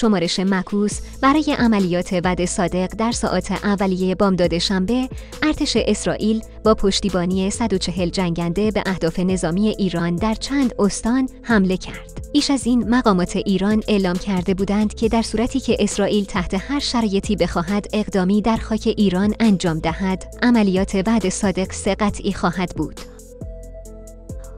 شمارش معکوس برای عملیات وعده صادق در ساعات اولیه بامداد شنبه، ارتش اسرائیل با پشتیبانی 140 جنگنده به اهداف نظامی ایران در چند استان حمله کرد. بیش از این مقامات ایران اعلام کرده بودند که در صورتی که اسرائیل تحت هر شرایطی بخواهد اقدامی در خاک ایران انجام دهد، عملیات وعده صادق 3 قطعی خواهد بود.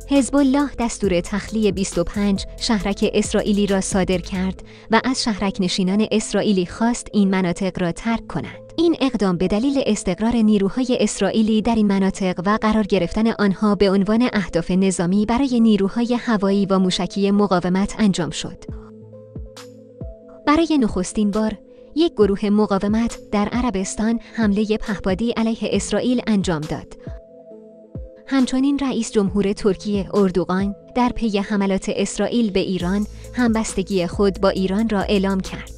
حزب الله دستور تخلیه 25 شهرک اسرائیلی را صادر کرد و از شهرک نشینان اسرائیلی خواست این مناطق را ترک کنند. این اقدام به دلیل استقرار نیروهای اسرائیلی در این مناطق و قرار گرفتن آنها به عنوان اهداف نظامی برای نیروهای هوایی و موشکی مقاومت انجام شد. برای نخستین بار یک گروه مقاومت در عربستان حمله پهپادی علیه اسرائیل انجام داد. همچنین رئیس جمهور ترکیه اردوغان در پی حملات اسرائیل به ایران همبستگی خود با ایران را اعلام کرد.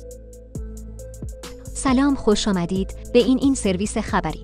سلام، خوش آمدید به این سرویس خبری.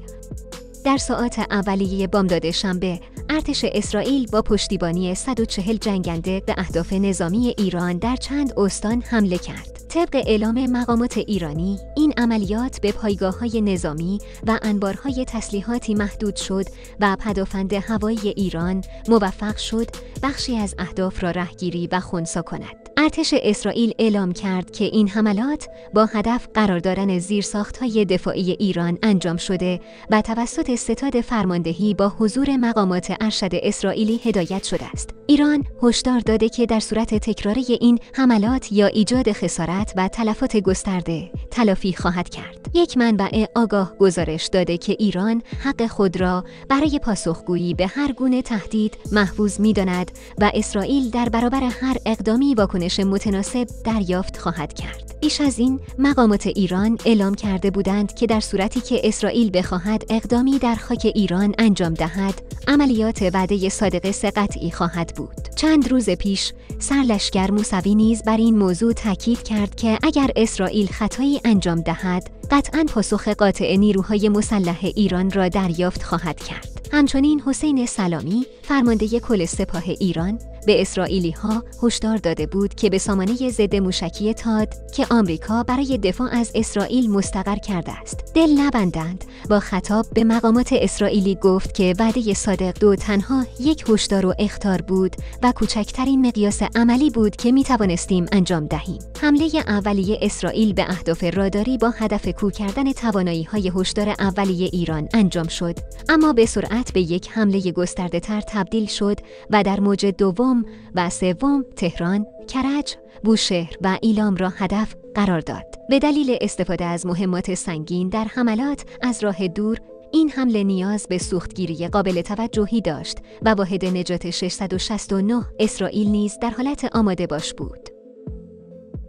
در ساعات اولیه بامداد شنبه، ارتش اسرائیل با پشتیبانی 140 جنگنده به اهداف نظامی ایران در چند استان حمله کرد. طبق اعلام مقامات ایرانی، این عملیات به پایگاه‌های نظامی و انبارهای تسلیحاتی محدود شد و پدافند هوایی ایران موفق شد بخشی از اهداف را رهگیری و خنثی کند. ارتش اسرائیل اعلام کرد که این حملات با هدف قرار دادن زیرساخت‌های دفاعی ایران انجام شده و توسط ستاد فرماندهی با حضور مقامات ارشد اسرائیلی هدایت شده است. ایران هشدار داده که در صورت تکراری این حملات یا ایجاد خسارت و تلفات گسترده تلافی خواهد کرد. یک منبع آگاه گزارش داده که ایران حق خود را برای پاسخگویی به هر گونه تهدید محفوظ می‌داند و اسرائیل در برابر هر اقدامی واکنش متناسب دریافت خواهد کرد. بیش از این، مقامات ایران اعلام کرده بودند که در صورتی که اسرائیل بخواهد اقدامی در خاک ایران انجام دهد، عملیات وعده صادق 3 قطعی خواهد بود. چند روز پیش، سرلشکر موسوی نیز بر این موضوع تاکید کرد که اگر اسرائیل خطایی انجام دهد، قطعاً پاسخ قاطع نیروهای مسلح ایران را دریافت خواهد کرد. همچنین حسین سلامی، فرمانده کل سپاه ایران، به اسرائیلی‌ها هشدار داده بود که به سامانه ضد موشکی تاد که آمریکا برای دفاع از اسرائیل مستقر کرده است دل نبندند. با خطاب به مقامات اسرائیلی گفت که وعده صادق 2 تنها یک هشدار و اخطار بود و کوچکترین مقیاس عملی بود که می‌توانستیم انجام دهیم. حمله اولیه اسرائیل به اهداف راداری با هدف کوک کردن توانایی‌های هشدار اولیه ایران انجام شد، اما به سرعت به یک حمله گسترده‌تر تبدیل شد و در موج دوم و سوم تهران، کرج، بوشهر و ایلام را هدف قرار داد. به دلیل استفاده از مهمات سنگین در حملات از راه دور، این حمله نیاز به سوختگیری قابل توجهی داشت و واحد نجات 669 اسرائیل نیز در حالت آماده باش بود.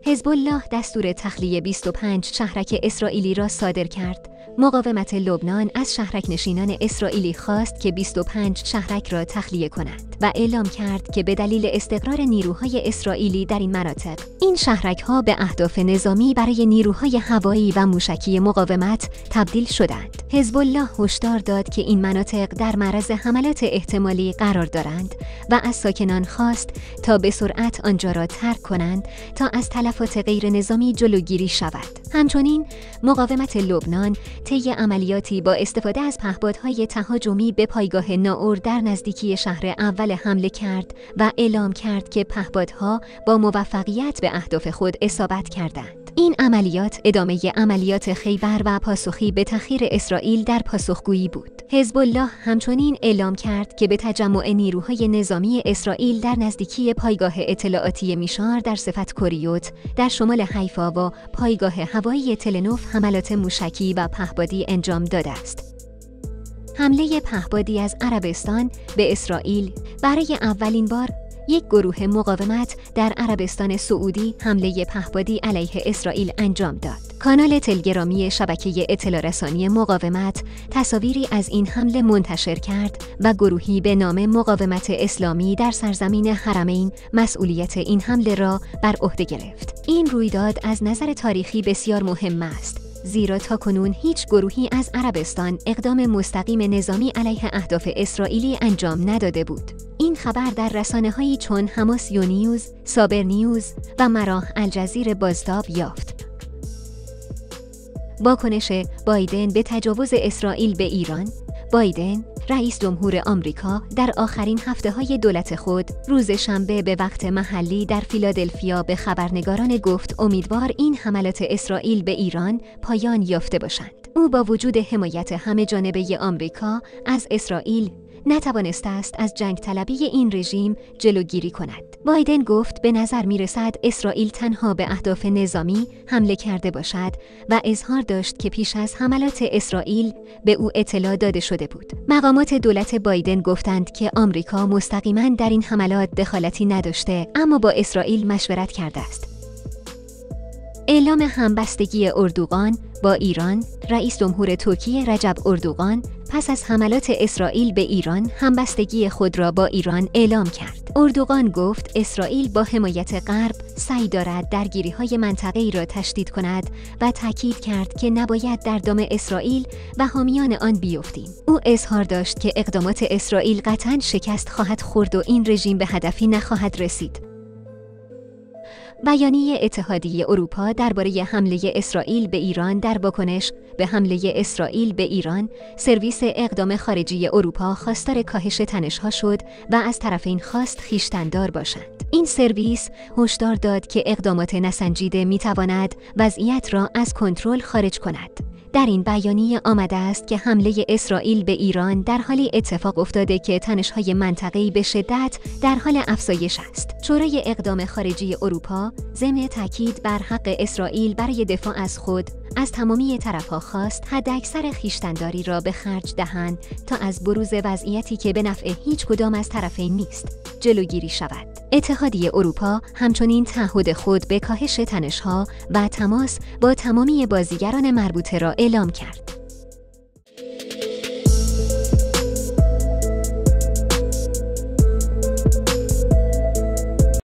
حزب الله دستور تخلیه 25 شهرک اسرائیلی را صادر کرد. مقاومت لبنان از شهرک نشینان اسرائیلی خواست که 25 شهرک را تخلیه کنند و اعلام کرد که به دلیل استقرار نیروهای اسرائیلی در این مناطق، این شهرک‌ها به اهداف نظامی برای نیروهای هوایی و موشکی مقاومت تبدیل شدند. حزب الله هشدار داد که این مناطق در معرض حملات احتمالی قرار دارند و از ساکنان خواست تا به سرعت آنجا را ترک کنند تا از تلفات غیر نظامی جلوگیری شود. همچنین مقاومت لبنان طی عملیاتی با استفاده از پهپادهای تهاجمی به پایگاه ناور در نزدیکی شهر اول حمله کرد و اعلام کرد که پهپادها با موفقیت به اهداف خود اصابت کردند. این عملیات ادامه عملیات خیبر و پاسخی به تأخیر اسرائیل در پاسخگویی بود. حزب الله همچنین اعلام کرد که به تجمع نیروهای نظامی اسرائیل در نزدیکی پایگاه اطلاعاتی میشار در صفت کوریوت در شمال حیفا و پایگاه هوایی تلنوف حملات موشکی و پهپادی انجام داده است. حمله پهپادی از عربستان به اسرائیل برای اولین بار یک گروه مقاومت در عربستان سعودی حمله پهپادی علیه اسرائیل انجام داد. کانال تلگرامی شبکه اطلاع رسانی مقاومت تصاویری از این حمله منتشر کرد و گروهی به نام مقاومت اسلامی در سرزمین حرمین مسئولیت این حمله را بر عهده گرفت. این رویداد از نظر تاریخی بسیار مهم است، زیرا تاکنون هیچ گروهی از عربستان اقدام مستقیم نظامی علیه اهداف اسرائیلی انجام نداده بود. این خبر در رسانه‌هایی چون حماس یونیوز، صابر نیوز و مراح الجزیره بازتاب یافت. واکنش بایدن به تجاوز اسرائیل به ایران. بایدن، رئیس جمهور آمریکا، در آخرین هفته‌های دولت خود روز شنبه به وقت محلی در فیلادلفیا به خبرنگاران گفت امیدوار این حملات اسرائیل به ایران پایان یافته باشند. او با وجود حمایت همه‌جانبه آمریکا از اسرائیل نتوانسته است از جنگ طلبی این رژیم جلوگیری کند. بایدن گفت به نظر می رسد اسرائیل تنها به اهداف نظامی حمله کرده باشد و اظهار داشت که پیش از حملات اسرائیل به او اطلاع داده شده بود. مقامات دولت بایدن گفتند که آمریکا مستقیما در این حملات دخالتی نداشته اما با اسرائیل مشورت کرده است. اعلام همبستگی اردوغان با ایران. رئیس جمهور ترکیه رجب اردوغان پس از حملات اسرائیل به ایران همبستگی خود را با ایران اعلام کرد. اردوغان گفت اسرائیل با حمایت غرب سعی دارد درگیری‌های منطقه‌ای را تشدید کند و تاکید کرد که نباید در دام اسرائیل و حامیان آن بیفتیم. او اظهار داشت که اقدامات اسرائیل قطعاً شکست خواهد خورد و این رژیم به هدفی نخواهد رسید. بیانیه اتحادیه اروپا درباره حمله اسرائیل به ایران. در واکنش به حمله اسرائیل به ایران، سرویس اقدام خارجی اروپا خواستار کاهش تنش‌ها شد و از طرفین خواست خویشتن‌دار باشند. این سرویس هشدار داد که اقدامات نسنجیده می‌تواند وضعیت را از کنترل خارج کند. در این بیانیه آمده است که حمله اسرائیل به ایران در حالی اتفاق افتاده که تنش‌های منطقه‌ای به شدت در حال افزایش است. شورای اقدام خارجی اروپا ضمن تاکید بر حق اسرائیل برای دفاع از خود از تمامی طرف‌ها خواست حداکثر خویشتن‌داری را به خرج دهند تا از بروز وضعیتی که به نفع هیچ کدام از طرفین نیست جلوگیری شود. اتحادیه اروپا همچنین تعهد خود به کاهش تنش‌ها و تماس با تمامی بازیگران مربوطه را اعلام کرد.